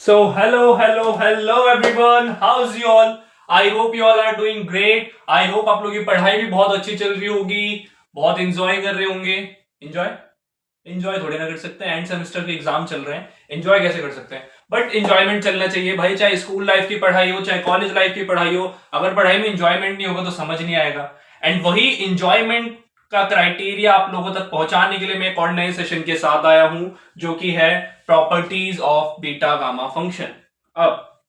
So, hello everyone. How's you all? I hope you all are doing great. I hope आप लोगों की पढ़ाई भी बहुत अच्छी चल रही होगी, बहुत इंजॉय कर रहे होंगे. इंजॉय इंजॉय थोड़ी ना कर सकते हैं. एंड सेमेस्टर के एग्जाम चल रहे हैं. इंजॉय कैसे कर सकते हैं? बट इंजॉयमेंट चलना चाहिए भाई, चाहे स्कूल लाइफ की पढ़ाई हो, चाहे कॉलेज लाइफ की पढ़ाई हो. अगर पढ़ाई में इंजॉयमेंट नहीं होगा तो समझ नहीं आएगा. एंड वही इंजॉयमेंट का क्राइटेरिया आप लोगों तक पहुंचाने के लिए मैं एक और नए सेशन के साथ आया हूं, जो कि है properties of beta gamma function. अब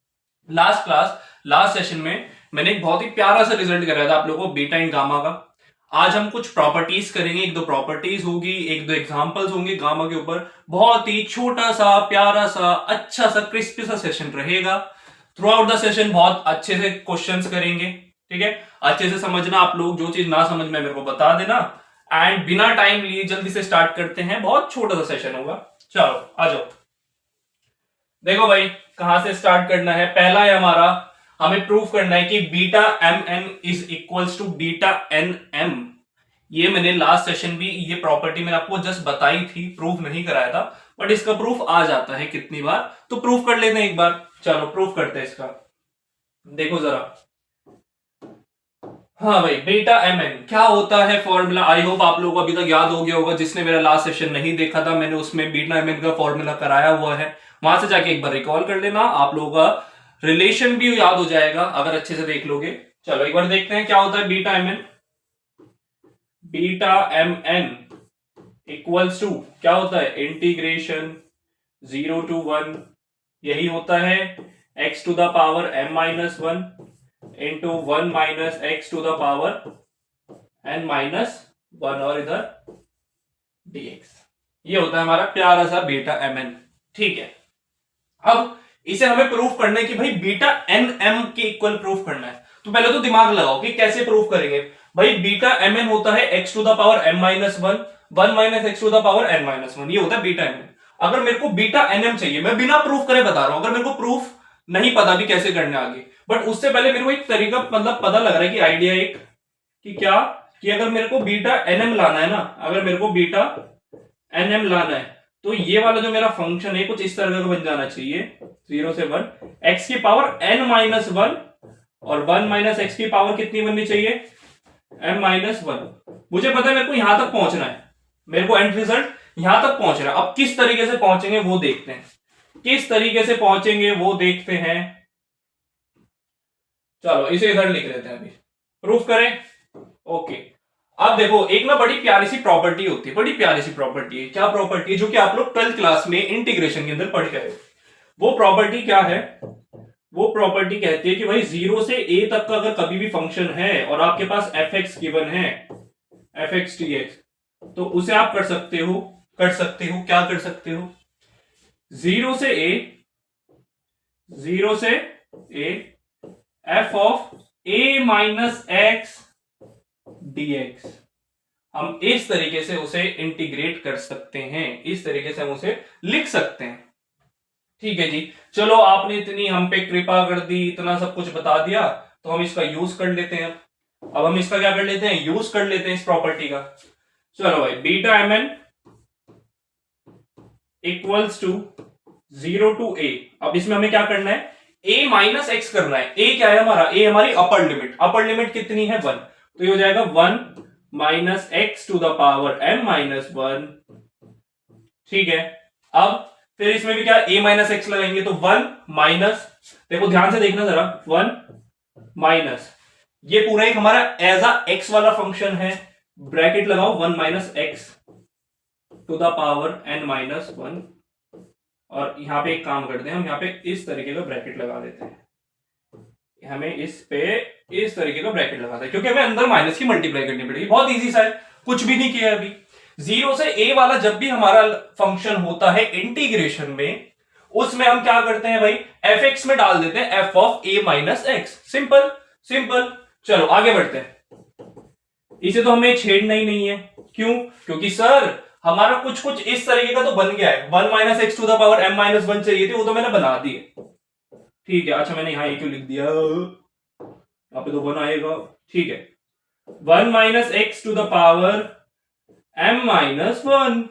लास्ट सेशन में मैंने एक बहुत ही प्यारा सा रिजल्ट कराया था आप लोगों को बीटा एंड गामा का. आज हम कुछ प्रॉपर्टीज करेंगे, एक दो प्रॉपर्टीज होगी, एक दो एग्जांपल्स होंगे गामा के ऊपर. बहुत ही छोटा सा, प्यारा सा, अच्छा सा, क्रिस्पी सा सेशन रहेगा. थ्रू आउट द सेशन बहुत अच्छे से क्वेश्चंस करेंगे. ठीक है, अच्छे से समझना. आप लोग जो चीज ना समझ में मेरे को बता देना. एंड बिना टाइम लिए जल्दी से स्टार्ट करते हैं. बहुत छोटा सा सेशन होगा. चलो आ जाओ. देखो भाई, कहां से स्टार्ट करना है. पहला है हमारा, हमें प्रूफ करना है कि beta M N is equals to beta N M. ये मैंने लास्ट सेशन भी ये प्रॉपर्टी मैंने आपको जस्ट बताई थी, प्रूफ नहीं कराया था. बट इसका प्रूफ आ जाता है कितनी बार, तो प्रूफ कर लेते हैं एक बार. चलो प्रूफ करते हैं इसका. देखो जरा. हाँ भाई, बीटा एम एन क्या होता है फॉर्मूला. आई होप आप लोगों को अभी तक याद हो गया होगा. जिसने मेरा लास्ट सेशन नहीं देखा था, मैंने उसमें बीटा एम एन का फॉर्मूला कराया हुआ है. वहां से जाके एक बार रिकॉल कर लेना. आप लोगों का रिलेशन भी याद हो जाएगा अगर अच्छे से देख लोगे. चलो एक बार देखते हैं क्या होता है beta M N. Beta M N equals to क्या होता है, इंटीग्रेशन 0 to 1. यही होता है x to the power m minus 1 into 1 minus x to the power n minus 1 और इधर dx. ये होता है हमारा प्यारा सा बीटा एम एन. ठीक है, अब इसे हमें प्रूफ करना है कि भाई बीटा एन एम के इक्वल प्रूफ करना है. तो पहले तो दिमाग लगाओ कि कैसे प्रूफ करेंगे. भाई बीटा एम एन होता है x to the power m minus 1 1 minus x to the power n minus 1. ये होता है बीटा एम एन. अगर मेरे को बीटा एन एम चाहिए, मैं बिना प्रूफ करे बता रहा हूं, अगर मेरे को प्रूफ नहीं पता भी कैसे करना आगे, बट उससे पहले मेरे को एक तरीका मतलब पता लग रहा है कि आइडिया एक कि क्या, कि अगर मेरे को बीटा एन एम लाना है ना, अगर मेरे को बीटा एन एम लाना है, तो ये वाला जो मेरा फंक्शन है कुछ इस तरह का बन जाना चाहिए. 0 से 1 एक्स की पावर n माइनस 1 और 1 माइनस एक्स की पावर कितनी बननी चाहिए, m माइनस 1. मुझे पता है मेरे को यहां तक पहुंचना है, मेरे को एंड रिजल्ट यहां तक पहुंच रहा है. अब किस तरीके से पहुंचेंगे वो देखते हैं. किस तरीके से पहुंचेंगे वो देखते हैं. चलो इसे इधर लिख लेते हैं. अभी प्रूफ करें. ओके, अब देखो एक ना बड़ी प्यारी सी प्रॉपर्टी होती है, बड़ी प्यारी सी प्रॉपर्टी है. क्या प्रॉपर्टी है, जो कि आप लोग 12th क्लास में इंटीग्रेशन के अंदर पढ़ गए. वो प्रॉपर्टी क्या है, वो प्रॉपर्टी कहती है कि भाई 0 से a तक का अगर कभी भी फंक्शन है और आपके पास एफ एक्स गिवन है, एफ एक्स टी एक्स, तो उसे आप कर सकते हो. क्या कर सकते हो, 0 से a, 0 से a f of a minus x dx. हम इस तरीके से उसे इंटीग्रेट कर सकते हैं, इस तरीके से हम उसे लिख सकते हैं. ठीक है जी, चलो आपने इतनी हम पे कृपा कर दी, इतना सब कुछ बता दिया, तो हम इसका यूज कर लेते हैं. अब हम इसका क्या कर लेते हैं, यूज कर लेते हैं इस प्रॉपर्टी का. चलो भाई, beta M N equals to 0 to a. अब इसमें हमें क्या करना है, a माइनस एक्स करना है. a क्या है हमारा, a हमारी अपर लिमिट. अपर लिमिट कितनी है, 1. तो ये हो जाएगा 1 minus x to the power m minus 1. ठीक है, अब फिर इसमें भी क्या, a माइनस एक्स लगाएंगे तो 1 माइनस, देखो ध्यान से देखना जरा, 1 माइनस, ये पूरा एक हमारा एज अ एक्स वाला फंक्शन है. ब्रैकेट लगाओ, 1 minus x to the power n minus 1. और यहां पे एक काम करते हैं, हम यहां पे इस तरीके का ब्रैकेट लगा देते हैं. हमें इस पे इस तरीके का ब्रैकेट लगाता है, क्योंकि हमें अंदर माइनस की मल्टीप्लाई करनी पड़ेगी. बहुत इजी सा है, कुछ भी नहीं किया अभी. 0 से a वाला जब भी हमारा फंक्शन होता है इंटीग्रेशन में, उसमें हम क्या करते हैं भाई, एफ एक्स में डाल देते हैं F of a minus x. Simple simple. चलो आगे बढ़ते हैं. इसे तो हमें छेड़ना ही नहीं है. क्यों, क्योंकि सर हमारा कुछ कुछ इस तरीके का तो बन गया है. 1 minus x to the power m minus 1 चाहिए थे, वो तो मैंने बना दिए. ठीक है, अच्छा मैंने यहां क्यों लिख दिया, यहाँ पे तो 1 आएगा. ठीक है, 1 minus x to the power m minus 1.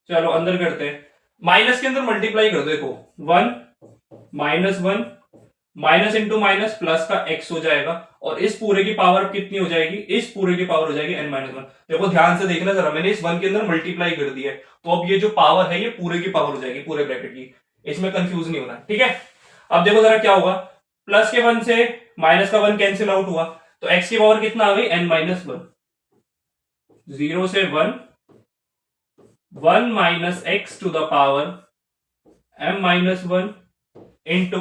चलो अंदर करते हैं, माइनस के अंदर मल्टीप्लाई कर दो. देखो 1 -1 माइनस इंटू माइनस प्लस का x हो जाएगा, और इस पूरे की पावर कितनी हो जाएगी, इस पूरे की पावर हो जाएगी n-1। देखो ध्यान से देखना जरा, मैंने इस 1 के अंदर मल्टीप्लाई कर दिया है, तो अब ये जो पावर है ये पूरे की पावर हो जाएगी, पूरे ब्रैकेट की, इसमें कंफ्यूज नहीं होना, ठीक है। अब देखो जरा क्या होगा, प्लस के 1 से माइनस का 1 कैंसिल आउट हुआ, तो x की पावर कितना आ गई, n-1। 0 से 1 1 minus x to the power m-1 into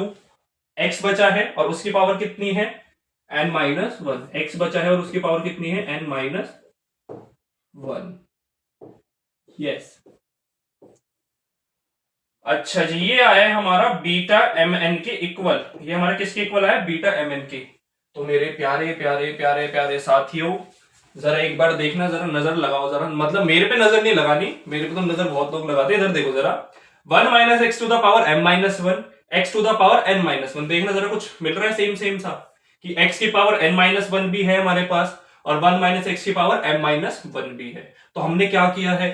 x बचा है और उसकी पावर कितनी है, n-1। x बचा है और उसकी पावर कितनी है, n-1। यस, अच्छा जी, ये आया है हमारा बीटा एम एन के इक्वल। ये हमारा किसके इक्वल आया, बीटा एम एन के। तो मेरे प्यारे प्यारे प्यारे प्यारे साथियों, जरा एक बार देखना, जरा नजर लगाओ जरा, मतलब मेरे पे नजर नहीं लगानी, मेरे पे तो नजर बहुत लोग लगाते हैं। इधर देखो जरा, 1 minus x to the power m-1 x to the power n-1। देखना जरा कुछ मिल रहा है सेम सेम सा, कि x की पावर n-1 भी है हमारे पास, और 1 माइनस एक्स की पावर m-1 भी है। तो हमने क्या किया है,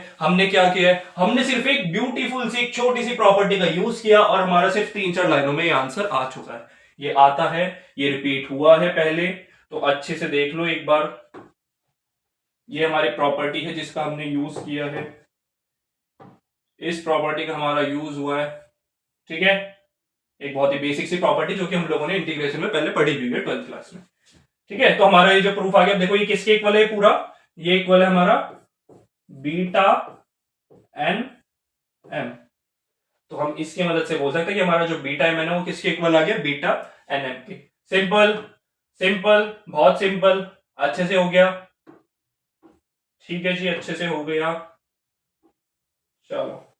हमने सिर्फ एक ब्यूटीफुल सी एक छोटी सी प्रॉपर्टी का यूज किया, और हमारा सिर्फ 3-4 लाइनों में ये आंसर आ चुका है। ये आता है, ये रिपीट हुआ है पहले, तो अच्छे से देख लो एक बार। ये हमारी प्रॉपर्टी है जिसका हमने यूज किया है, इस प्रॉपर्टी का हमारा यूज हुआ है, ठीक है। एक बहुत ही बेसिक सी प्रॉपर्टी जो कि हम लोगों ने इंटीग्रेशन में पहले पढ़ी हुई है 12th क्लास में, ठीक है। तो हमारा ये जो प्रूफ आ गया, देखो ये किसके इक्वल है पूरा, ये इक्वल है हमारा बीटा एन एम। तो हम इसकी मदद से बोल सकते हैं कि हमारा जो बीटा एम एन है वो किसके इक्वल आ गया, बीटा एन एम के। सिंपल सिंपल, बहुत सिंपल, अच्छे से हो गया, ठीक है जी, अच्छे से हो गया। चलो,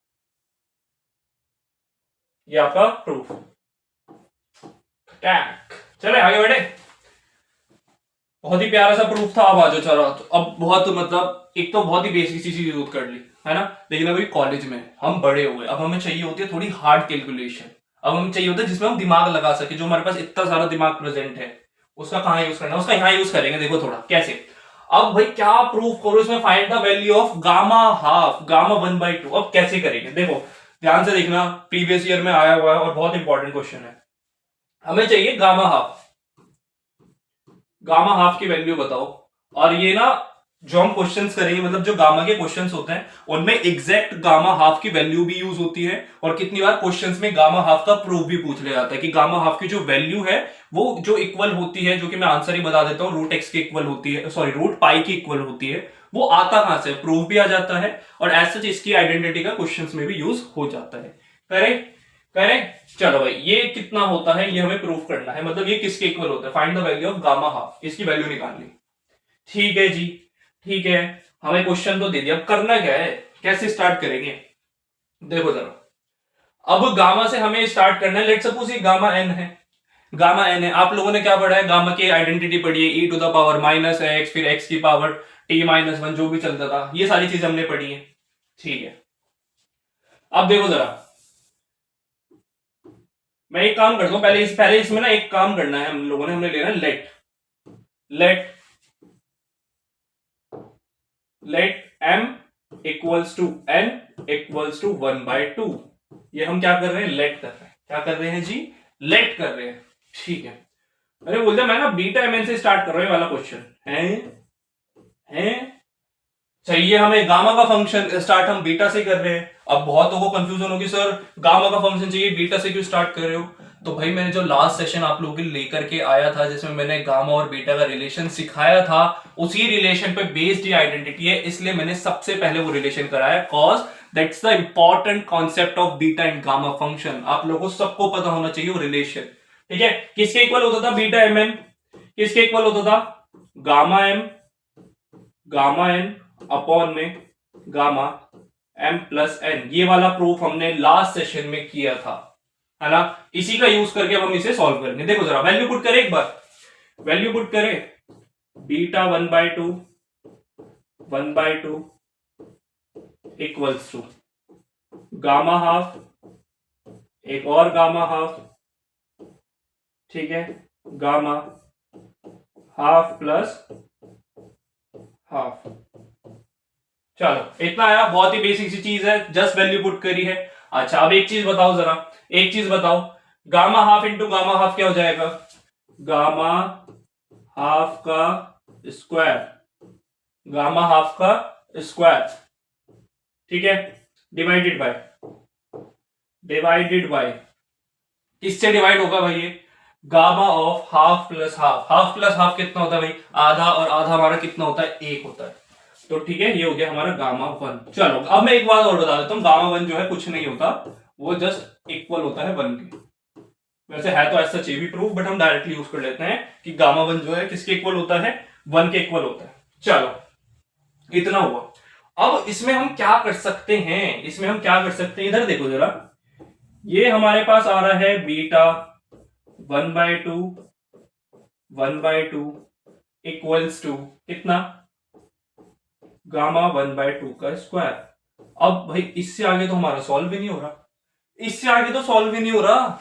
ये आपका प्रूफ। टैक, चले आगे बढ़े। बहुत ही प्यारा सा प्रूफ था। अब आ जाओ, चलो तो अब बहुत मतलब एक तो बहुत ही बेसिक सी चीज यूज कर ली है ना, लेकिन अभी कॉलेज में हम बड़े हो गए, अब हमें चाहिए होती है थोड़ी हार्ड कैलकुलेशन। अब हमें चाहिए होता है जिसमें हम दिमाग लगा सके, जो हमारे पास इतना सारा दिमाग प्रेजेंट है उसका कहाँ यूज करना है, उसका यहाँ यूज करेंगे। देखो थोड़ा कैसे, अब भाई क्या प्रूफ करो इसमें, find the value of gamma half, gamma 1/2। अब कैसे करेंगे, देखो ध्यान से देखना, प्रीवियस ईयर में आया हुआ है और बहुत इंपॉर्टेंट क्वेश्चन है। हमें चाहिए गामा हाफ, गामा हाफ की वैल्यू बताओ। और ये ना जो हम क्वेश्चंस करेंगे, मतलब जो गामा के क्वेश्चंस होते हैं उनमें एग्जैक्ट गामा हाफ की वैल्यू भी यूज होती है, और कितनी बार क्वेश्चंस में गामा हाफ का प्रूफ भी पूछ लिया जाता है कि गामा हाफ की जो वैल्यू है वो जो इक्वल होती है, जो कि मैं आंसर ही बता देता हूं, रूट एक्स की इक्वल होती है, सॉरी रूट पाई की इक्वल होती है। वो आता कहां से, प्रूफ भी आ जाता है, और एज सच इसकी आइडेंटिटी का क्वेश्चंस में भी यूज हो जाता है। Correct, correct. चलो भाई, ये कितना होता है ये हमें प्रूफ करना है, मतलब ये किसके इक्वल होता है, find the value of gamma half, इसकी वैल्यू निकालनी। ठीक है जी, ठीक है, हमें क्वेश्चन तो दे दिया, अब करना क्या है, कैसे स्टार्ट करेंगे। देखो जरा, अब गामा से हमें स्टार्ट करना है। लेट्स सपोज ये गामा एन है, गामा एन है। आप लोगों ने क्या पढ़ा है, गामा की आइडेंटिटी पढ़ी है, e to the power minus x, फिर x की पावर t-1, जो भी चलता था, ये सारी चीजें हमने पढ़ी है, ठीक है। अब देखो जरा, मैं एक काम करता हूं, पहले इसमें ना एक काम करना है हम लोगों ने, हमने लेना let let let m equals to n equals to 1/2। ये हम क्या कर रहे हैं, लेट कर रहे हैं। क्या कर रहे हैं जी, लेट कर रहे हैं, ठीक है। अरे बोलते मैं ना बीटा mn से स्टार्ट कर रहा हूं वाला क्वेश्चन है चाहिए हमें गामा का फंक्शन, स्टार्ट हम बीटा से कर रहे हैं। अब बहुत लोगों को कंफ्यूजन होगी, सर गामा का फंक्शन चाहिए, बीटा से क्यों स्टार्ट कर रहे हो। तो भाई मैंने जो लास्ट सेशन आप लोगों के लेकर के आया था, जिसमें मैंने गामा और बीटा का रिलेशन सिखाया था, उसी रिलेशन पे बेस्ड ये आइडेंटिटी है, इसलिए मैंने सबसे पहले वो रिलेशन कराया, cause that's the important concept of beta and gamma function. आप लोगों को सबको पता होना चाहिए वो रिलेशन, ठीक है। किसके इक्वल होता था बीटा एम एन, किसके इक्वल होता था, gamma M gamma N upon में गामा m प्लस एन। ये वाला प्रूफ हमने लास्ट सेशन में किया था, है ना। इसी का यूज करके अब हम इसे सॉल्व करेंगे। देखो जरा, वैल्यू पुट करें एक बार, वैल्यू पुट करें, beta 1/2 equals to gamma half, एक और गामा हाफ, ठीक है, गामा हाफ प्लस हाफ। चलो इतना आया, बहुत ही बेसिक सी चीज है, जस्ट वैल्यू पुट करी है। अच्छा अब एक चीज बताओ जरा, एक चीज बताओ, gamma half into gamma half क्या हो जाएगा, गामा हाफ का स्क्वायर, गामा हाफ का स्क्वायर, ठीक है, डिवाइडेड बाय किससे डिवाइड होगा भाई, ये gamma of half plus half, half plus half कितना होता है भाई, आधा, और आधा हमारा कितना होता है, एक होता है। तो ठीक है, ये हो गया हमारा गामा वन। चलो अब मैं एक बात और बता देता हूँ, गामा वन जो है कुछ नहीं होता, वो जस्ट इक्वल होता है वन के। वैसे है तो ऐसा चाहिए भी प्रूफ, बट हम डायरेक्टली यूज कर लेते हैं कि गामा वन जो है किसके इक्वल होता है, वन के इक्वल होता है। चलो इतना हुआ। अब इसमें हम क्या कर सकते हैं, इसमें हम क्या कर सकते हैं, इधर देखो जरा, ये हमारे पास आ रहा है बीटा 1/2 इक्वल्स टू कितना, गामा 1/2 का स्क्वायर। अब भाई इससे आगे तो हमारा सॉल्व भी नहीं हो रहा, इससे आगे तो सॉल्व भी नहीं हो रहा।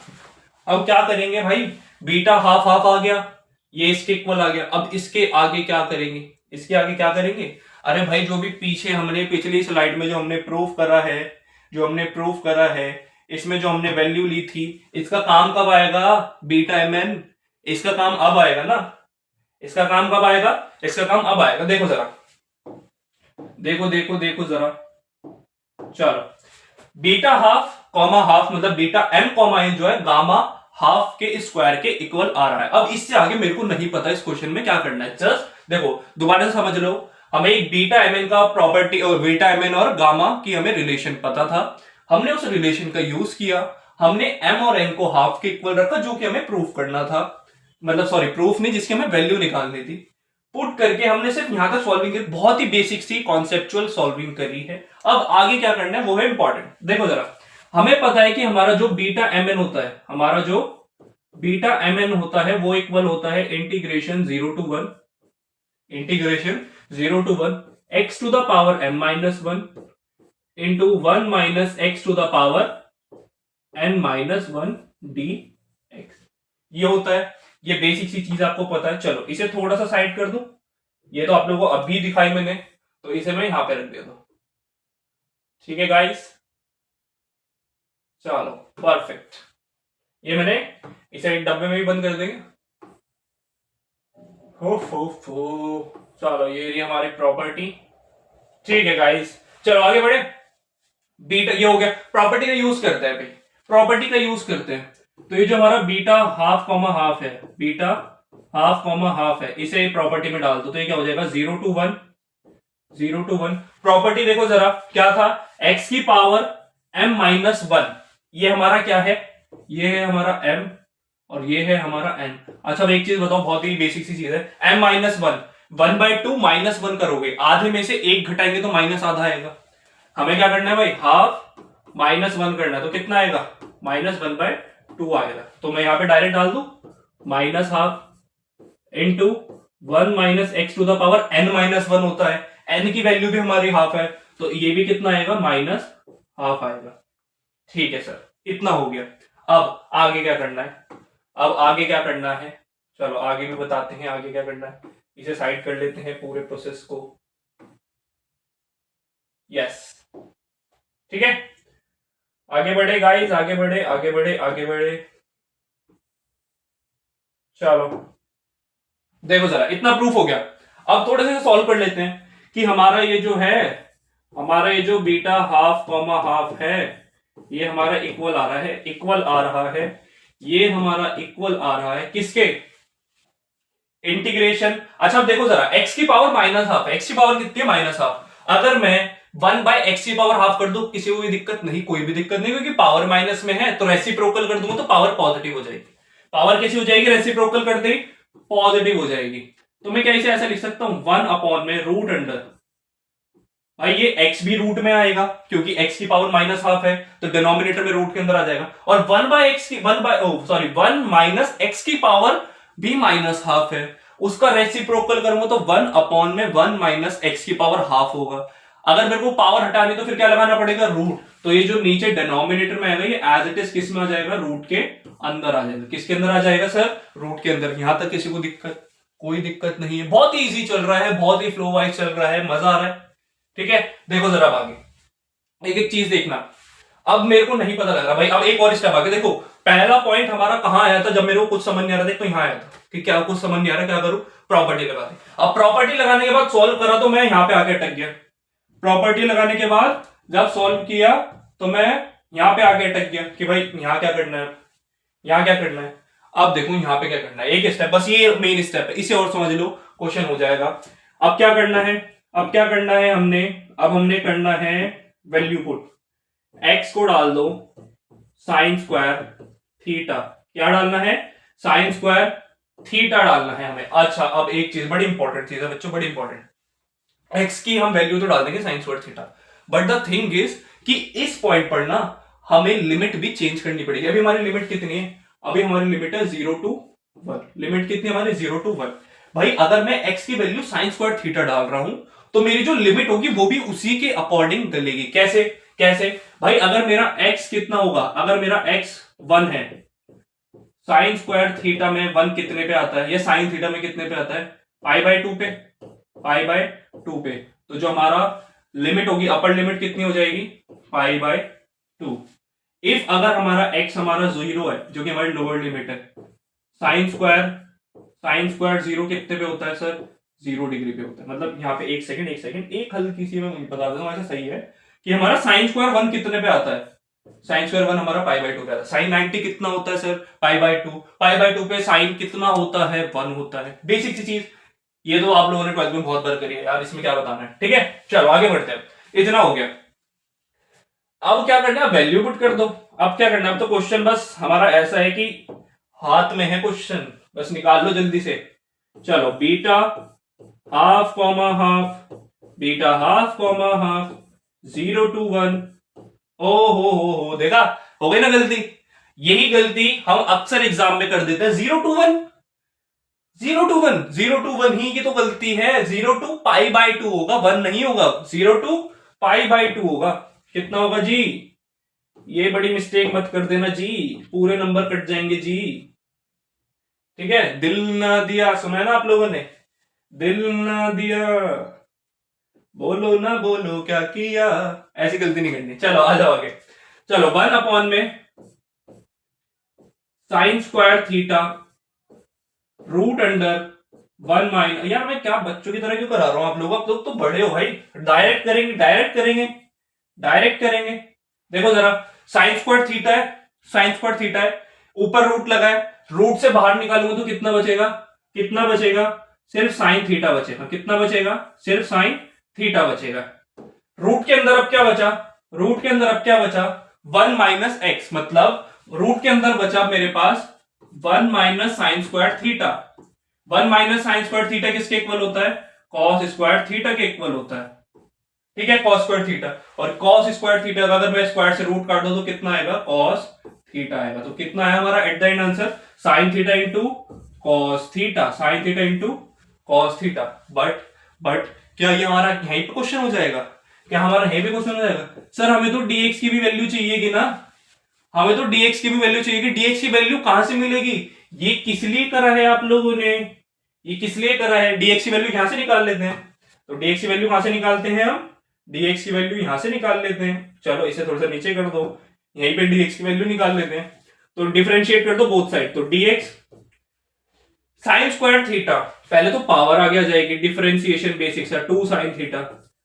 अब क्या करेंगे भाई, बीटा हाफ हाफ आ गया, ये इसके इक्वल आ गया। अब इसके आगे क्या करेंगे, इसके आगे क्या करेंगे, अरे भाई जो भी पीछे हमने पिछली स्लाइड में जो हमने प्रूफ करा है, इसमें जो हमने वैल्यू ली थी, इसका काम कब आएगा, बीटा एम एन, इसका काम अब आएगा ना, इसका काम कब आएगा, इसका काम अब आएगा। देखो जरा, देखो जरा, चलो बीटा हाफ कॉमा हाफ मतलब बीटा एम कॉमा एन जो है गामा हाफ के स्क्वायर के इक्वल आ रहा है। अब इससे आगे मेरे को नहीं पता इस क्वेश्चन में क्या करना है, जस्ट देखो दोबारा से समझ लो, हमें एक बीटा एम एन का प्रॉपर्टी और बीटा एम एन और गामा की हमें रिलेशन पता था, हमने उस रिलेशन का यूज किया, हमने एम और एन को हाफ के इक्वल रखा, जो कि हमें प्रूफ करना था, मतलब सॉरी प्रूफ नहीं, जिसकी हमें वैल्यू निकालनी थी, पुट करके हमने सिर्फ यहां तक सॉल्विंग की, बहुत ही बेसिक सी कॉन्सेप्चुअल सॉल्विंग करी है। अब आगे क्या करना है वो है इंपॉर्टेंट। देखो जरा, हमें पता है कि हमारा जो बीटा एम एन होता है, हमारा जो बीटा एम एन होता है वो इक्वल होता है integration 0 to 1 x to the power m minus 1 into 1 minus x to the power n minus 1 D X, ये होता है, ये बेसिक सी चीज आपको पता है। चलो इसे थोड़ा सा साइड कर दूं, ये तो आप लोगों को अभी दिखाई मैंने, तो इसे मैं यहां पे रख देता हूं, ठीक है गाइस, चलो परफेक्ट, ये मैंने इसे एक डब्बे में भी बंद कर देंगे। हो चलो ये रही हमारी प्रॉपर्टी, ठीक है गाइस, चलो आगे बढ़े। बीटा ये हो गया, प्रॉपर्टी का यूज करते हैं भाई, प्रॉपर्टी का यूज करते हैं। तो ये जो हमारा बीटा हाफ कॉमा हाफ है, बीटा हाफ कॉमा हाफ है, इसे प्रॉपर्टी में डाल दो, तो ये क्या हो जाएगा 0 to 1। प्रॉपर्टी देखो जरा क्या था, x की पावर m माइनस 1, ये हमारा क्या है, ये है हमारा m और ये है हमारा n। अच्छा अब एक चीज बताओ, बहुत ही बेसिक सी चीज है, m माइनस 1/2 माइनस 1 करोगे, आधे में से एक घटाएंगे तो माइनस आधा आएगा। हमें क्या करना है भाई, हाफ माइनस 1 करना है, तो कितना आएगा, -1/2 आएगा। तो मैं यहां पे डायरेक्ट डाल दू, minus half into 1 minus x to the power n minus 1 होता है, n की वैल्यू भी हमारी हाफ है, तो ये भी कितना आएगा, माइनस हाफ आएगा। ठीक है सर, इतना हो गया। अब आगे क्या करना है, चलो आगे भी बताते हैं आगे क्या करना है। इसे साइड कर लेते हैं पूरे प्रोसेस को, यस ठीक है, आगे बढ़े गाइस, आगे बढ़े। चलो देखो जरा, इतना प्रूफ हो गया। अब थोड़े से सॉल्व कर लेते हैं कि हमारा ये जो बीटा हाफ कॉमा हाफ है, ये हमारा इक्वल आ रहा है, ये हमारा इक्वल आ रहा है किसके, इंटीग्रेशन। अच्छा अब देखो जरा, x की पावर माइनस हाफ, x की पावर कितनी है, माइनस हाफ। अगर मैं 1/x की पावर हाफ कर दूं, किसी को भी दिक्कत नहीं, कोई भी दिक्कत नहीं, क्योंकि पावर माइनस में है, तो रेसिप्रोकल कर दूंगा तो पावर पॉजिटिव हो जाएगी। पावर कैसी हो जाएगी, रेसिप्रोकल करते ही पॉजिटिव हो जाएगी। तो मैं क्या इसे ऐसा लिख सकता हूं, 1 में रूट अंडर, भाई ये x भी रूट में आएगा क्योंकि x की पावर माइनस हाफ है, तो डिनोमिनेटर में रूट के अंदर आ जाएगा, और 1 माइनस x की पावर भी माइनस हाफ है, उसका रेसिप्रोकल करूंगा तो 1 में 1 माइनस एक्स की पावर हाफ होगा। अगर मेरे को पावर हटानी तो फिर क्या लगाना पड़ेगा, रूट। तो ये जो नीचे डिनोमिनेटर में आएगा, ये एज इट इज किस में आ जाएगा, रूट के अंदर आ जाएगा। किसके अंदर आ जाएगा सर, रूट के अंदर। यहां तक किसी को दिक्कत, कोई दिक्कत नहीं है, बहुत ही इजी चल रहा है, बहुत ही फ्लो वाइज चल रहा है, मजा आ रहा है। ठीक है, देखो जरा आगे एक एक चीज देखना। अब मेरे को नहीं पता लग रहा भाई, अब एक और स्टेप आगे देखो, पहला पॉइंट हमारा कहां आया था जब मेरे को कुछ समझ नहीं आ रहा था, तो यहां आया था कि क्या कुछ समझ नहीं आ रहा, क्या करूं, प्रॉपर्टी लगा दी। अब प्रॉपर्टी लगाने के बाद सॉल्व करा तो मैं यहां पे आके अटक गया। प्रॉपर्टी लगाने के बाद जब सॉल्व किया तो मैं यहां पे आके अटक गया कि भाई यहां क्या करना है, यहां क्या करना है। अब देखो यहां पे क्या करना है, एक स्टेप, बस ये मेन स्टेप है, इसे और समझ लो क्वेश्चन हो जाएगा। अब क्या करना है, अब क्या करना है हमने, अब हमने करना है वैल्यू पुट, एक्स को डाल दो साइन स्क्वायर थीटा, क्या डालना है, साइन स्क्वायर थीटा डालना है हमें। अच्छा अब एक चीज बड़ी इंपॉर्टेंट चीज है बच्चों, बड़ी इंपॉर्टेंट, एक्स की हम वैल्यू तो डाल देंगे sign square theta, but the thing is कि इस पॉइंट पर ना हमें लिमिट भी चेंज करनी पड़ेगी। अभी हमारी लिमिट कितनी है, अभी हमारी लिमिट है 0 to 1, लिमिट कितनी है हमारी 0 to 1। भाई अगर मैं x की वैल्यू साइन स्क्वायर थीटा डाल रहा हूं तो मेरी जो लिमिट होगी वो भी उसी के अकॉर्डिंग डलेगी। कैसे कैसे भाई, अगर मेरा x कितना होगा, अगर मेरा x 1 है, साइन स्क्वायर थीटा में 1 कितने पे आता है, या साइन थीटा में कितने पे आता है, π/2 पे, π/2 पे। तो जो हमारा लिमिट होगी, अपर लिमिट कितनी हो जाएगी, π/2। इफ अगर हमारा x हमारा 0 है, जो कि हमारी लोअर लिमिट है, साइन स्क्वायर 0 कितने पे होता है सर, 0 डिग्री पे होता है। मतलब यहाँ पे एक सेकंड एक हल्की सी मैं बता देता हूँ, ऐसा सही है कि हमारा साइन स्क्वायर 1 कितने पे आता है, साइन स्क्वायर 1 हमारा π/2 पे आता है। साइन 90 कितना होता है सर, π/2 पे साइन कितना होता है, 1 होता है। बेसिक सी चीज, ये तो आप लोगों ने 12th में बहुत बार करी है यार, इसमें क्या बताना है, ठीक है। चलो आगे बढ़ते हैं, इतना हो गया। अब क्या करना है, वैल्यू पुट कर दो। अब क्या करना है, अब तो क्वेश्चन बस हमारा ऐसा है कि हाथ में है क्वेश्चन, बस निकाल लो जल्दी से। चलो beta half comma half, beta half comma half, 0 to 1। ओ हो देखा, हो गई ना गलती। यही गलती हम अक्सर एग्जाम में कर देते हैं, 0 to 1, 0 to 1, 0 to 1 ही की तो गलती है। 0 to π/2 होगा, 1 नहीं होगा, 0 to π/2 होगा। कितना होगा जी, ये बड़ी मिस्टेक मत कर देना जी, पूरे नंबर कट जाएंगे जी, ठीक है। दिल ना दिया, सुना है ना आप लोगों ने, दिल ना दिया, बोलो ना बोलो क्या किया, ऐसी गलती नहीं करनी। चलो आ जाओ आगे। चलो 1 में sine square theta root under 1 minus, यार मैं क्या बच्चों की तरह क्यों करा रहा हूं आप लोग, आप लोग तो बड़े हो भाई, डायरेक्ट करेंगे डायरेक्ट करेंगे डायरेक्ट करेंगे। देखो जरा, साइन स्क्वायर थीटा है, साइन स्क्वायर थीटा है, ऊपर रूट लगा है, रूट से बाहर निकालूंगा तो कितना बचेगा, कितना बचेगा, सिर्फ साइन थीटा बचेगा। कितना बचेगा, सिर्फ साइन थीटा बचेगा। रूट के अंदर अब क्या बचा, रूट के अंदर अब क्या बचा, 1 माइनस एक्स, मतलब रूट के अंदर बचा मेरे पास 1 minus sign square theta. 1 minus sign square theta किसके इक्वल होता है, कॉस स्क्वायर थीटा के इक्वल होता है, ठीक है, कॉस स्क्वायर थीटा। और कॉस स्क्वायर थीटा का अगर मैं स्क्वायर से रूट काट दूं तो कितना आएगा, कॉस थीटा आएगा। तो कितना आया हमारा at the end answer, sine theta into cos theta, sine theta into cos theta. But क्या ये हमारा यहीं पे क्वेश्चन हो जाएगा, क्या हमारा यहीं पे क्वेश्चन हो जाएगा, सर हमें तो dx की भी वैल्यू चाहिएगी ना, हमें तो dx की भी वैल्यू चाहिए। dx की वैल्यू कहां से मिलेगी, ये किस लिए करा है आप लोगों ने, ये किस लिए करा है, dx की वैल्यू यहां से निकाल लेते हैं। तो dx की वैल्यू कहां से निकालते हैं हम, dx की वैल्यू यहां से निकाल लेते हैं। चलो इसे थोड़ा सा नीचे कर दो, यहीं पे dx की वैल्यू निकाल लेते हैं। तो डिफरेंशिएट कर दो बोथ साइड, तो dx साइन स्क्वायर थीटा, पहले तो पावर आगे आ जाएगी, डिफरेंशिएशन बेसिक्स है, 2 साइन थीटा,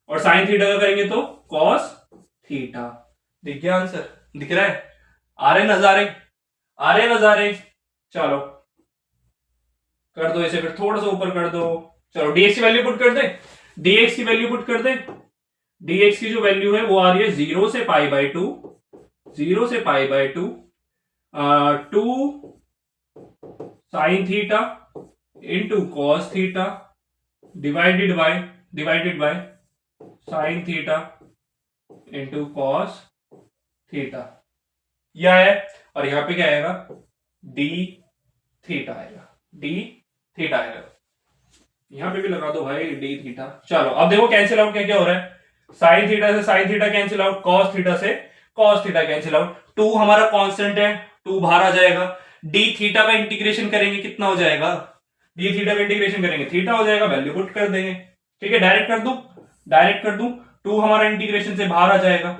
और साइन थीटा का करेंगे तो कॉस थीटा। दिख गया आंसर, दिख रहा है, आ रहे नजारे, आ रहे नजारे। चलो कर दो इसे, फिर थोड़ा सा ऊपर कर दो। चलो dx की वैल्यू पुट कर दे, dx की वैल्यू पुट कर दे। dx की जो वैल्यू है वो आ रही है 0 से π/2, 0 से π/2, 2 sine theta into cos theta divided by sine theta into cos theta, यह है। और यहां पे क्या आएगा, डी थीटा आएगा, डी थीटा आएगा। यहां पे भी लगा दो भाई डी थीटा। चलो अब देखो कैंसिल आउट क्या क्या हो रहा है, साइन थीटा से sine theta cancel out, cos theta से कॉस थीटा कैंसिल आउट। 2 हमारा कांस्टेंट है, 2 बाहर आ जाएगा। डी थीटा का इंटीग्रेशन करेंगे कितना हो जाएगा, डी थीटा का इंटीग्रेशन करेंगे थीटा हो जाएगा, वैल्यू पुट कर देंगे, ठीक है। डायरेक्ट कर दूं, डायरेक्ट कर दूं, 2 हमारा इंटीग्रेशन से बाहर आ जाएगा,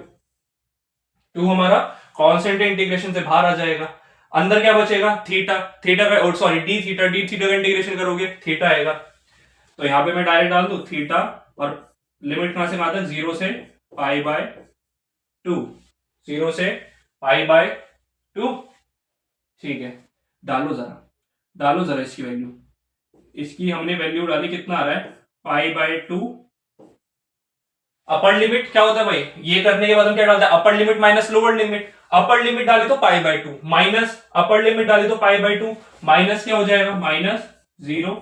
2 हमारा कांस्टेंट इंटीग्रेशन से बाहर आ जाएगा। अंदर क्या बचेगा, थीटा, थीटा का sorry D theta, D theta का इंटीग्रेशन करोगे थीटा आएगा। तो यहां पे मैं डायरेक्ट डाल दूं थीटा, और लिमिट कहां से आता है, 0 से पाई बाय 2, 0 से पाई बाय 2। ठीक है, डालो जरा, डालो जरा इसकी वैल्यू, इसकी हमने वैल्यू डाली, कितना आ रहा है, पाई बाय 2। अपर लिमिट क्या होता है भाई, ये करने के बाद हम क्या डालते हैं, अपर limit minus lower limit. Upper limit डाली तो pi by 2 minus upper limit डाली तो पाई बाय 2, माइनस क्या हो जाएगा, माइनस 0,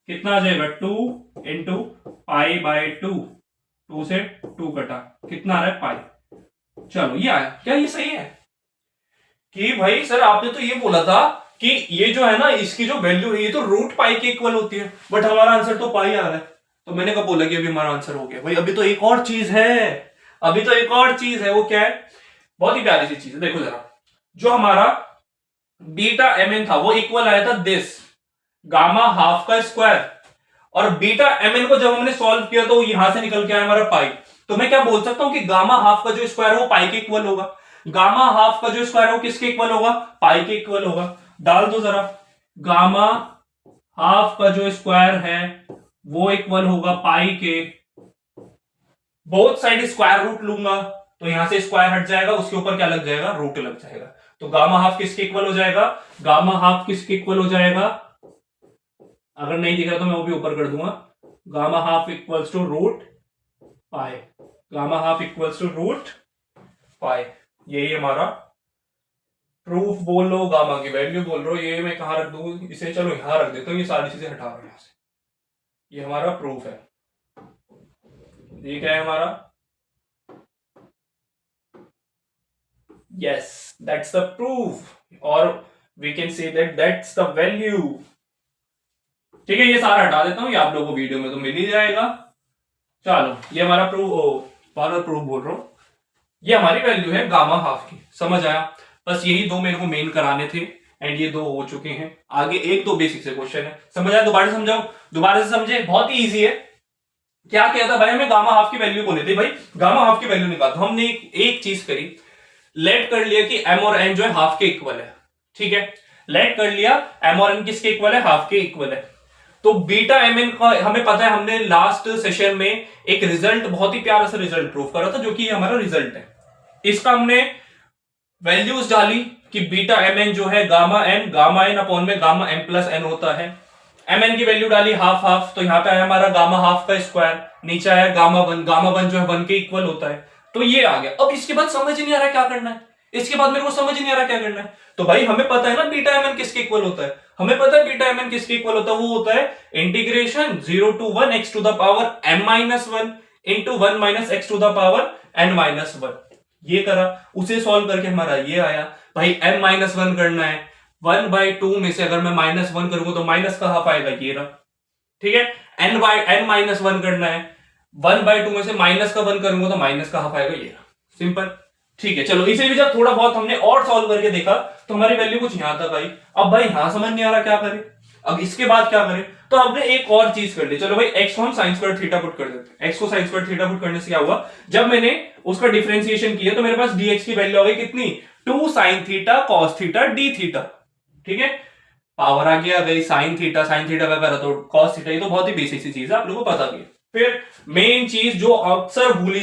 कितना आ जाएगा 2 इंटू पाई बाय 2, 2 से 2 कटा, कितना आ रहा है पाई। चलो ये आया, क्या ये सही है कि भाई सर आपने तो ये बोला था कि ये जो है ना इसकी जो वैल्यू है ये तो रूट पाई के इक्वल होती है, बट हमारा आंसर तो पाई आ रहा है। तो मैंने कब बोला कि अभी हमारा आंसर हो गया, भाई अभी तो एक और चीज है, अभी तो एक और चीज है, वो क्या है, बहुत ही प्यारी सी चीज है, देखो जरा, जो हमारा बीटा एम एन था वो इक्वल आया था दिस गामा हाफ का स्क्वायर, और बीटा एम एन को जब हमने सॉल्व किया तो यहां से निकल के आया हमारा पाई। तो मैं क्या बोल सकता हूं कि गामा हाफ का जो स्क्वायर है वो पाई के इक्वल होगा, गामा हाफ का जो स्क्वायर है वो किसके इक्वल होगा, पाई के इक्वल होगा। डाल दो जरा, गामा हाफ का जो स्क्वायर है वो इक्वल होगा पाई के, बोथ साइड स्क्वायर रूट लूंगा तो यहां से स्क्वायर हट जाएगा, उसके ऊपर क्या लग जाएगा, रूट लग जाएगा। तो गामा हाफ किसके इक्वल हो जाएगा, गामा हाफ किसके इक्वल हो जाएगा, अगर नहीं दिख रहा तो मैं वो भी ऊपर कर दूंगा, gamma half equals to root pi, gamma half equals to root pi. यही हमारा प्रूफ बोल लो, गामा की वैल्यू बोल रहे हो, ये मैं कहां रख दूं इसे, चलो यहां रख देता हूं, ये सारी चीजें हटा रहा हूं यहां से, ये हमारा प्रूफ है। ये क्या है हमारा, यस दैट्स द प्रूफ, और we can say that that's the value. ठीक है, ये सारा हटा देता हूं, ये आप लोगों को वीडियो में तो मिल ही जाएगा। चलो ये हमारा प्रूफ, बार प्रूफ बोल रहा हूं, ये हमारी वैल्यू है गामा हाफ की, समझ आया। बस यही दो मेरे को मेन कराने थे, एंड ये दो हो चुके हैं। आगे एक दो बेसिक से क्वेश्चन है, समझ आया, दोबारा समझाओ, दोबारा से समझे, बहुत ही इजी है। क्या किया था भाई, हमें गामा हाफ की वैल्यू बोले थे, भाई गामा हाफ की वैल्यू निकाल, तो हमने एक चीज करी, लेट कर लिया कि एम और एन जो है हाफ के इक्वल है। ठीक है, लेट कर लिया एम और एन किसके इक्वल है, हाफ के इक्वल है। तो बीटा एम एन का हमें पता है, हमने लास्ट सेशन में एक रिजल्ट, बहुत ही प्यारा सा रिजल्ट प्रूव करा था, जो कि हमारा रिजल्ट है। इसका हमने वैल्यूज डाली कि बीटा एम एन जो है गामा एन अपॉन में गामा एम प्लस एन होता है। एम एन की वैल्यू डाली हाफ हाफ, तो यहां पे आया हमारा गामा हाफ का स्क्वायर, नीचे आया गामा वन जो है 1 के इक्वल होता है। तो ये आ गया। अब इसके बाद समझ नहीं आ रहा क्या करना है, इसके बाद मेरे को समझ नहीं आ रहा क्या करना है। तो भाई हमें पता है ना बीटा एम एन किसके इक्वल होता है, हमें पता है बीटा एम एन किसके इक्वल होता है, वो होता है integration 0 to 1 x to the power m minus 1 into 1 minus x to the power n minus 1। ये करा, उसे सॉल्व करके हमारा ये आया। भाई m minus 1 करना है, 1/2 में से अगर मैं -1 करूंगा तो माइनस का हाफ आएगा, ये रहा। ठीक है, n minus 1 करना है, 1/2 में से माइनस का 1 करूंगा तो माइनस का हाफ आएगा, ये रहा, सिंपल। ठीक है, चलो इसे भी जब थोड़ा बहुत हमने और सॉल्व करके देखा तो हमारी वैल्यू कुछ यहां तक आई। अब भाई यहां समझ नहीं आ रहा क्या करें, अब इसके बाद क्या करें, तो हमने एक और चीज कर ली। चलो भाई x को हम sin स्क्वायर थीटा पुट कर देते हैं। x को sin स्क्वायर थीटा पुट करने से क्या हुआ, जब मैंने उसका डिफरेंशिएशन किया तो मेरे पास dx की वैल्यू आ गई कितनी, 2 sin theta cos theta d theta. ठीक है, पावर आ गया गई sin थीटा का करा तो cos थीटा, ये तो बहुत ही बेसिक सी चीज है, आप लोगों को पता भी है। फिर मेन चीज जो अक्सर भूली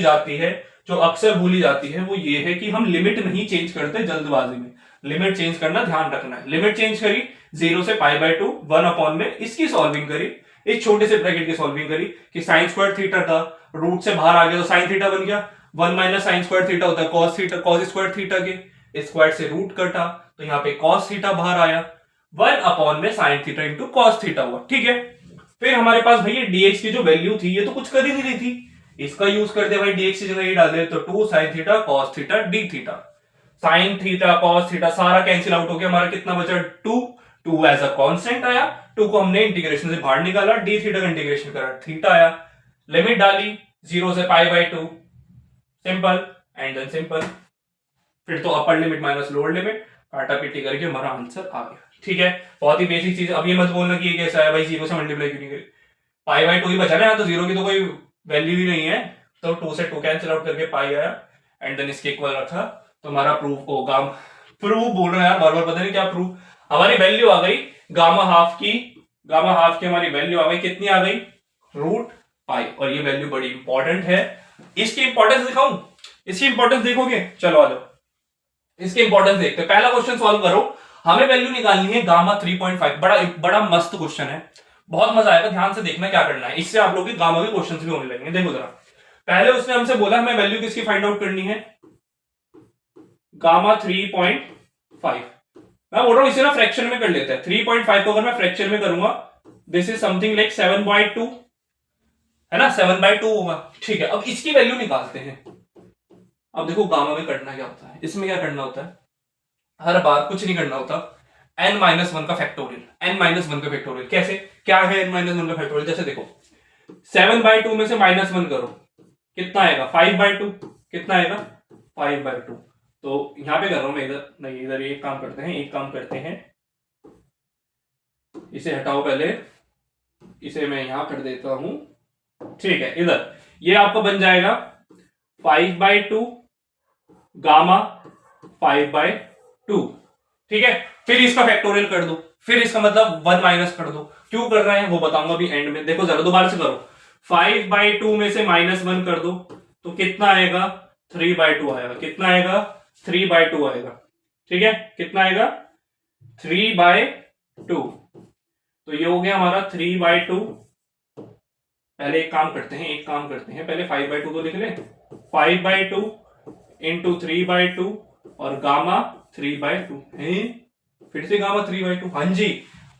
जाती है, वो ये है कि हम लिमिट नहीं चेंज करते जल्दबाजी में। लिमिट चेंज करना ध्यान रखना है। लिमिट चेंज करी 0 से π/2 1 अपॉन में, इसकी सॉल्विंग करी, इस छोटे से ब्रैकेट की सॉल्विंग करी कि sin स्क्वायर थीटा था, रूट से बाहर आ गया तो sin थीटा बन गया, 1 माइनस sin स्क्वायर थीटा होता है cos स्क्वायर थीटा के, स्क्वायर से रूट कटा तो यहाँ पे cos थीटा बाहर आया, 1 अपॉन में sin theta into cos theta हुआ। ठीक है, फिर हमारे पास भाई ये dx की जो वैल्यू थी, ये तो कुछ कर ही नहीं रही थी, इसका यूज करते भाई dx की जगह ये डाल दे तो 2 sin theta cos theta d theta. sin theta cos theta सारा कैंसिल आउट हो गया, हमारा कितना बचा 2 एज अ कांस्टेंट आया, 2 को हमने इंटीग्रेशन से बाहर निकाला, d थीटा का इंटीग्रेशन करा, थीटा आया, लिमिट डाली 0 से π/2, सिंपल एंड देन सिंपल। फिर तो upper limit minus lower limit, काटा पीटी करके हमारा आंसर आ गया। ठीक है, बहुत ही बेसिक चीज। अब ये मत बोलना कि ये कैसा है भाई, 0 से मल्टीप्लाई क्यों नहीं करी, π/2 ही बचा ना, तो 0 की तो कोई वैल्यू ही नहीं है, तो 2 से 2 कैंसिल आउट करके पाई आया, एंड देन इसके इक्वल रखा, तो हमारा प्रूफ होगा, प्रूफ बोल रहे हैं यार बार बार, पता नहीं क्या प्रूफ। हमारी वैल्यू आ गई गामा हाफ की, गामा हाफ की हमारी वैल्यू आ गई, कितनी आ गई, रूट पाई। और ये वैल्यू बड़ी इंपॉर्टेंट है, इसकी इंपॉर्टेंस दिखाऊं, इसकी इंपॉर्टेंस देखोगे, चलो आ जाओ इसकी इंपॉर्टेंस देखते हैं। पहला क्वेश्चन सॉल्व करो, हमें वैल्यू निकालनी है गामा 3.5। बड़ा बड़ा मस्त क्वेश्चन है, बहुत मजा आएगा, ध्यान से देखना क्या करना है, इससे आप लोग के गामा के क्वेश्चंस भी होने लगेंगे। देखो जरा, पहले उसने हमसे बोला हमें वैल्यू किसकी फाइंड आउट करनी है, गामा 3.5। मैं बोल रहा हूं इसे ना फ्रैक्शन में कर लेते हैं। 3.5 को अगर मैं फ्रैक्शन में करूंगा, दिस इज समथिंग लाइक 7/2, है ना, 7/2 होगा। ठीक है, अब इसकी वैल्यू निकालते हैं। अब देखो गामा में करना क्या होता है, इसमें क्या करना होता है, हर बार कुछ नहीं करना होता, n-1 का फैक्टोरियल, n-1 का फैक्टोरियल। कैसे, क्या है n-1 का फैक्टोरियल, जैसे देखो 7/2 में से -1 करो, कितना आएगा, 5/2, कितना आएगा, 5/2। तो यहां पे कर रहा हूं मैं, इधर नहीं, इधर एक काम करते हैं, एक काम करते हैं, इसे हटाओ पहले, इसे मैं यहां कर देता हूं। ठीक है, इधर ये आपको बन जाएगा 5/2 गामा 5/2। ठीक है, फिर इसका फैक्टोरियल कर दो, फिर इसका मतलब 1 माइनस कर दो। क्यों कर रहे हैं वो बताऊंगा अभी एंड में। देखो जरा दोबारा से करो, 5/2 में से -1 कर दो, तो कितना आएगा, 3/2 आएगा। कितना आएगा, 3/2 आएगा। ठीक है, कितना आएगा, 3/2। तो ये हो गया हमारा 3/2। पहले एक काम करते हैं, एक काम करते हैं, पहले 5/2 तो लिख ले, 5/2 इंटू 3/2 और गामा 3/2 है, फिर से गामा 3/2। हाँ जी,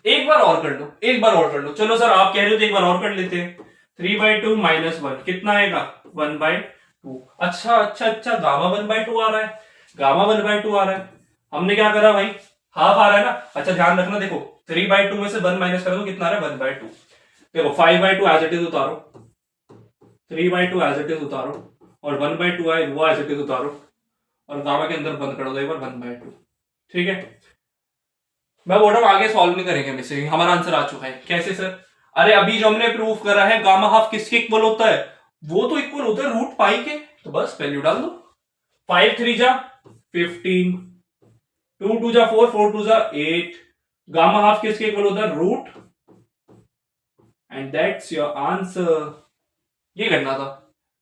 एक बार और कर लो, एक बार और कर लो। चलो सर आप कह रहे हो तो एक बार और कर लेते हैं। 3/2 -1 कितना आएगा, 1/2। अच्छा अच्छा अच्छा, गामा 1/2 आ रहा है, गामा 1/2 आ रहा है। हमने क्या करा भाई, हाफ आ रहा है ना। अच्छा ध्यान रखना, देखो 3/2 में से 1 माइनस करो तो कितना आ रहा है, 1/2। देखो 5/2 एज इट इज उतारो, 3/2 एज इट इज उतारो, और 1/2 आए वो एज इट इज उतारो, और गामा के अंदर बंद कर दो एक बार, 1/2। ठीक है, मैं बोल रहा हूं आगे सॉल्व नहीं करेंगे, वैसे हमारा आंसर आ चुका है। कैसे सर, अरे अभी जो हमने प्रूफ करा है गामा हाफ किसके इक्वल होता है, वो तो इक्वल होता है रूट पाई के। तो बस वैल्यू डाल दो, 5 3 जा 15, 2 2 जा 4, 4 2 जा 8। गामा हाफ किसके इक्वल होता है, root, and that's your answer. ये करना था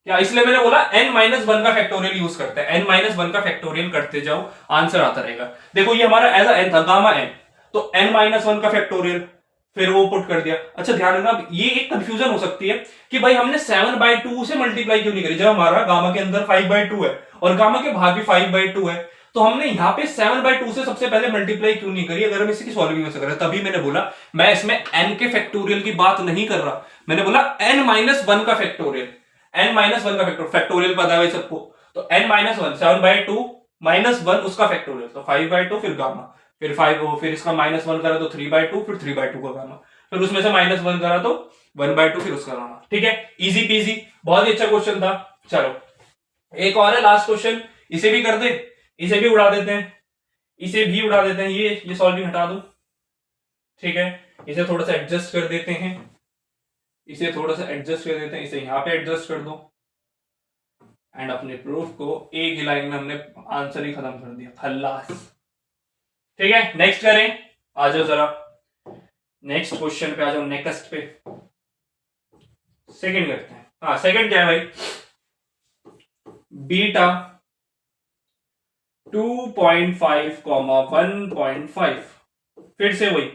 क्या, इसलिए मैंने बोला n-1 का फैक्टोरियल यूज करते हैं, n-1 का फैक्टोरियल करते जाओ, आंसर आता रहेगा। देखो ये हमारा एज n था, गामा n, तो n-1 का फैक्टोरियल, फिर वो पुट कर दिया। अच्छा ध्यान रखना, ये एक कंफ्यूजन हो सकती है कि भाई हमने 7/2 से मल्टीप्लाई क्यों नहीं करी, जब हमारा गामा के अंदर 5/2 है और गामा के बाहर भी 5/2 है, तो हमने यहाँ पे 7/2 से सबसे पहले मल्टीप्लाई क्यों नहीं करी, अगर हम इसकी सॉल्विंग में से करें। तभी मैंने बोला मैं इसमें n के फैक्टोरियल की बात नहीं कर रहा, मैंने बोला n-1 का फैक्टोरियल, n-1 का फैक्टोरियल पता है सबको, तो n-1 7/2 -1 उसका फैक्टोरियल, तो 5/2 फिर गामा, फिर 5, फिर इसका -1 करा तो 3/2, फिर 3/2 का गामा, फिर उसमें से -1 करा तो 1/2, फिर उसका गामा। ठीक है, इजी पीजी, बहुत ही अच्छा क्वेश्चन था। चलो एक और है लास्ट क्वेश्चन, इसे भी कर दे, इसे भी उड़ा देते हैं, इसे भी उड़ा देते हैं, ये सॉल्विंग हटा दो। ठीक है, इसे थोड़ा सा एडजस्ट कर देते हैं, इसे थोड़ा सा एडजस्ट कर देते हैं, इसे यहां पे एडजस्ट कर दो, एंड अपने प्रूफ को एक ही लाइन में हमने आंसर ही खत्म कर दिया, खल्लास। ठीक है, नेक्स्ट करें, आ जाओ जरा नेक्स्ट क्वेश्चन पे आ जाओ, नेक्स्ट पे सेकंड करते हैं। हाँ सेकंड क्या है भाई, बीटा 2.5, 1.5। फिर से वही,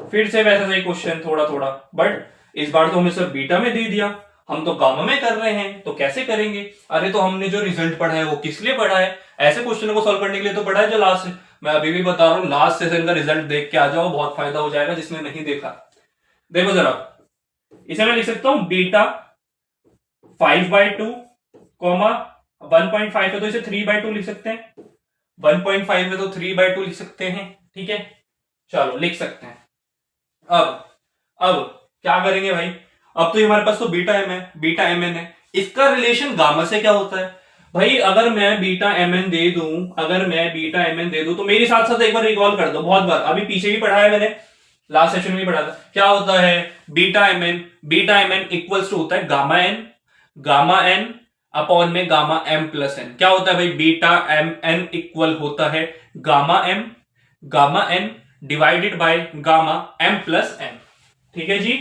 फिर से वैसा सही क्वेश्चन थोड़ा थोड़ा, बट इस बार तो हमें सिर्फ बीटा में दे दिया, हम तो गामा में कर रहे हैं, तो कैसे करेंगे। अरे तो हमने जो रिजल्ट पढ़ा है वो किस लिए पढ़ा है, ऐसे क्वेश्चन को सॉल्व करने के लिए तो पढ़ा है जो लास्ट है। मैं अभी भी बता रहा हूं, लास्ट सेशन का रिजल्ट देख के आ जाओ, बहुत फायदा हो जाएगा जिसने नहीं देखा। देखो जरा, इसे मैं लिख सकता हूं बीटा 5/2, 1.5 है तो इसे 3/2 लिख सकते हैं, 1.5 है तो 3/2 लिख सकते हैं। ठीक है, चलो लिख सकते हैं। अब क्या करेंगे भाई, अब तो हमारे पास तो बीटा एम है, बीटा एम एन है, इसका रिलेशन गामा से क्या होता है भाई। अगर मैं बीटा एम एन दे दूं, अगर मैं बीटा एम एन दे दूं, तो मेरे साथ साथ एक बार रिकॉल कर दो, बहुत बार अभी पीछे भी पढ़ा है मैंने, लास्ट सेशन में भी पढ़ा था। क्या होता है beta M N, beta M N equals to होता है गामा एन अपॉन में गामा एम प्लस एन। क्या होता है भाई, बीटा एम एन इक्वल होता है gamma N divided by gamma M plus N. ठीक है जी,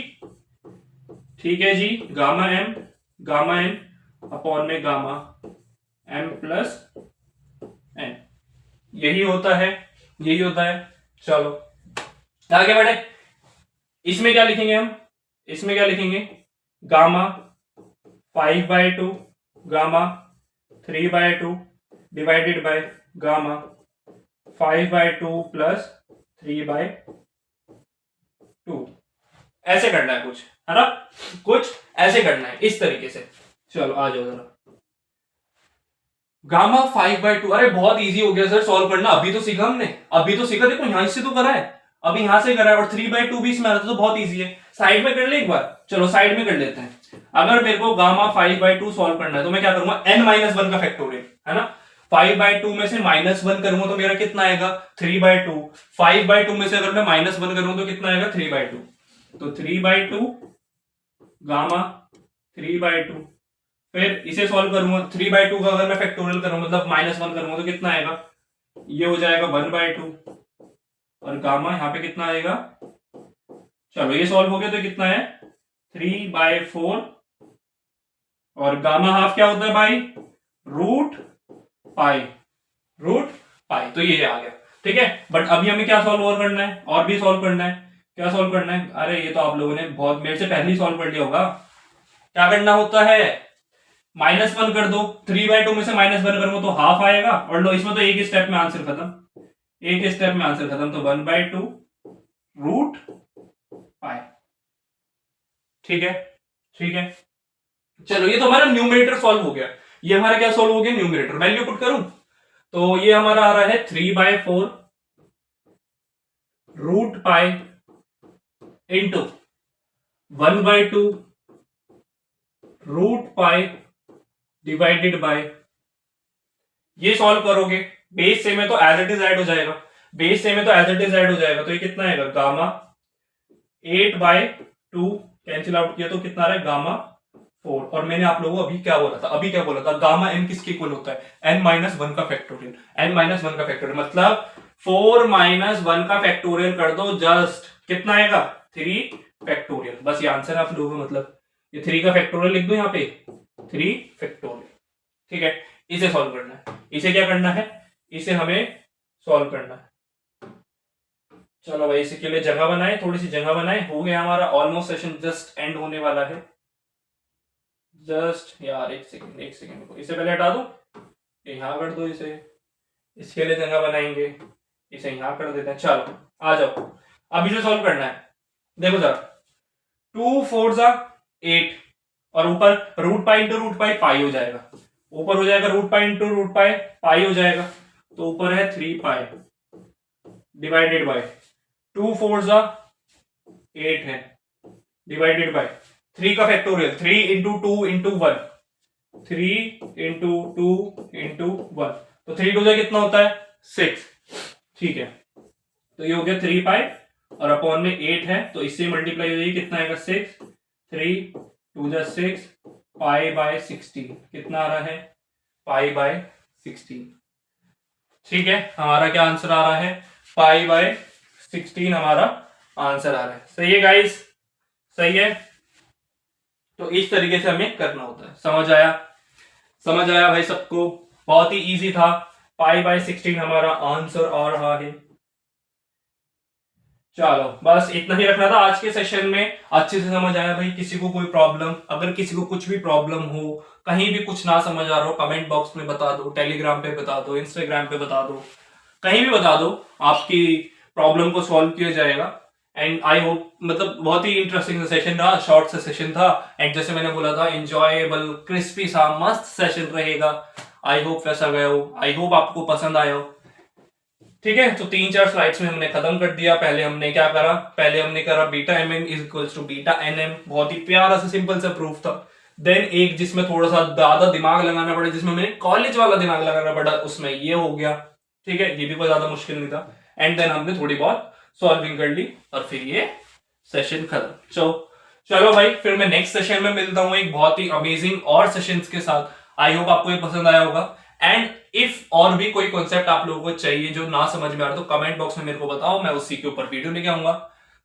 ठीक है जी, गामा एन अपॉन में गामा एम प्लस एन, यही होता है, यही होता है। चलो आगे बढ़े, इसमें क्या लिखेंगे हम, इसमें क्या लिखेंगे, gamma 5/2 gamma 3/2 divided by gamma 5/2 plus 3/2। ऐसे करना है कुछ, है ना, कुछ ऐसे करना है इस तरीके से। चलो आ जाओ जरा, गामा 5/2, अरे बहुत इजी हो गया सर सॉल्व करना, अभी तो सीखा हमने, अभी तो सीखा, देखो यहां से तो करा है, अभी यहां से करा है, और 3/2 भी इसमें आ रहा था, तो बहुत इजी है। साइड में कर ले एक बार, चलो साइड में कर लेते हैं। अगर मेरे को गामा 5/2 सॉल्व करना है तो मैं क्या करूंगा, n-1 का फैक्टोरियल, है ना, 5/2 में से -1 करूंगा तो मेरा कितना आएगा 3/2, 5/2 में से अगर मैं -1 करूंगा तो कितना आएगा 3/2, तो 3/2 गामा 3/2, फिर इसे सॉल्व करूंगा 3/2 का अगर मैं फैक्टोरियल करूंगा मतलब -1 करूंगा तो कितना आएगा, ये हो जाएगा 1/2, और गामा यहां पे कितना आएगा, चलो ये सॉल्व हो गया तो कितना है 3/4, और गामा हाफ क्या होता है भाई, रूट पाई, तो ये आ गया। ठीक है, बट अभी हमें क्या सॉल्व और करना है, और भी सॉल्व करना है, क्या सॉल्व करना है, अरे ये तो आप लोगों ने बहुत मेरे से पहले ही सॉल्व कर लिया होगा। क्या करना होता है, -1 कर दो, 3/2 में से -1 करूंगा तो हाफ आएगा, और लो इसमें तो एक स्टेप में आंसर खत्म, एक स्टेप में आंसर खत्म, तो 1/2 रूट पाई। ठीक है, ठीक है, चलो ये तो हमारा न्यूमरेटर सॉल्व हो गया, ये हमारा क्या सॉल्व हो गया, न्यूमरेटर। वैल्यू पुट करूं तो ये हमारा आ रहा है 3/4 root pi into 1/2 root pi divided by, ये सॉल्व करोगे बेस सेम है तो एज इट इज ऐड हो जाएगा, बेस सेम है तो एज इट इज ऐड हो जाएगा, तो ये कितना आएगा गामा 8/2 कैंसिल आउट किया तो कितना रहा है गामा 4, और मैंने आप लोगों को अभी क्या बोला था, अभी क्या बोला था, गामा n किसके इक्वल होता है, n-1 का फैक्टोरियल, n-1 का फैक्टोरियल मतलब 4-1 का फैक्टोरियल कर दो, जस्ट कितना आएगा 3 फैक्टोरियल, बस ये आंसर आप लोगों को, मतलब ये 3 का फैक्टोरियल लिख दो यहाँ पे 3 फैक्टोरियल। ठीक है, इसे सॉल्व करना है, इसे क्या करना है, इसे हमें सॉल्व करना है। चलो भाई इसी के लिए जगह बनाए, थोड़ी सी जगह बनाए, हो गया हमारा ऑलमोस्ट सेशन जस्ट एंड होने वाला है, जस्ट यार एक सेकंड को इसे पहले हटा दो, यहां कर दो इसे, इसके लिए जगह बनाएंगे, इसे यहां कर देते हैं। चलो आ जाओ, अब इसे सॉल्व करना है, देखो जरा 2×4 = 8, और ऊपर root pi into root pi pi हो जाएगा, ऊपर हो जाएगा root pi into root pi pi हो जाएगा, तो ऊपर है 3 पाई डिवाइडेड बाय 2×4 = 8 है डिवाइडेड बाय 3 का factorial 3 into 2 into 1, 3 into 2 into 1, तो 3 2 कितना होता है 6। ठीक है, तो ये हो गया 3 पाई, और अपॉन में 8 है तो इससे मल्टीप्लाई हो जाएगी, कितना आएगा 6, 3 2 6 π/16, कितना आ रहा है π/16। ठीक है, हमारा क्या आंसर आ रहा है π/16 हमारा आंसर आ रहा है। सही है गाइस, सही है, तो इस तरीके से हमें करना होता है। समझ आया, समझ आया भाई सबको, बहुत ही इजी था, π/16 हमारा आंसर आ रहा है। चलो बस इतना ही रखना था आज के सेशन में, अच्छे से समझ आया भाई, किसी को कोई प्रॉब्लम, अगर किसी को कुछ भी प्रॉब्लम हो, कहीं भी कुछ ना समझ आ रहा हो, कमेंट बॉक्स में बता दो, टेलीग्राम पे बता दो, इंस्टाग्राम पे बता दो, कहीं भी बता दो, आपकी प्रॉब्लम को सॉल्व किया जाएगा। एंड आई होप, मतलब बहुत ही इंटरेस्टिंग सेशन रहा, शॉर्ट सा सेशन था, एंड जैसे मैंने बोला था एंजॉयबल क्रिस्पी सा मस्त सेशन रहेगा। आई होप वैसा गया हो, आई होप आपको पसंद आया हो। ठीक है, तो 3-4 स्लाइड्स में हमने खत्म कर दिया। पहले हमने क्या करा, पहले हमने करा beta M N is equals to beta N M, बहुत ही प्यारा सा सिंपल सा प्रूफ था। देन एक जिसमें थोड़ा सा ज्यादा दिमाग लगाना पड़ा, जिसमें मैंने कॉलेज वाला दिमाग लगाना पड़ा, उसमें ये हो गया। ठीक है, ये भी कोई ज्यादा मुश्किल नहीं था। एंड देन हमने थोड़ी बहुत सॉल्विंग कर ली और फिर ये सेशन खत्म। चलो भाई, फिर मैं नेक्स्ट सेशन में मिलता हूँ एक बहुत ही अमेजिंग और सेशंस के साथ। आई होप आपको ये पसंद आया होगा। एंड इफ और भी कोई कॉन्सेप्ट आप लोगों को चाहिए जो ना समझ में आ रहा तो कमेंट बॉक्स में मेरे को बताओ, मैं उसी के ऊपर वीडियो लेके आऊंगा।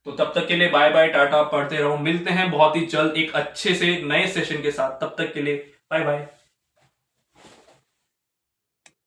तो तब तक के लिए बाय बाय, टाटा, पढ़ते रहो। मिलते हैं बहुत ही जल्द एक अच्छे से नए सेशन के साथ। तब तक के लिए बाय बाय।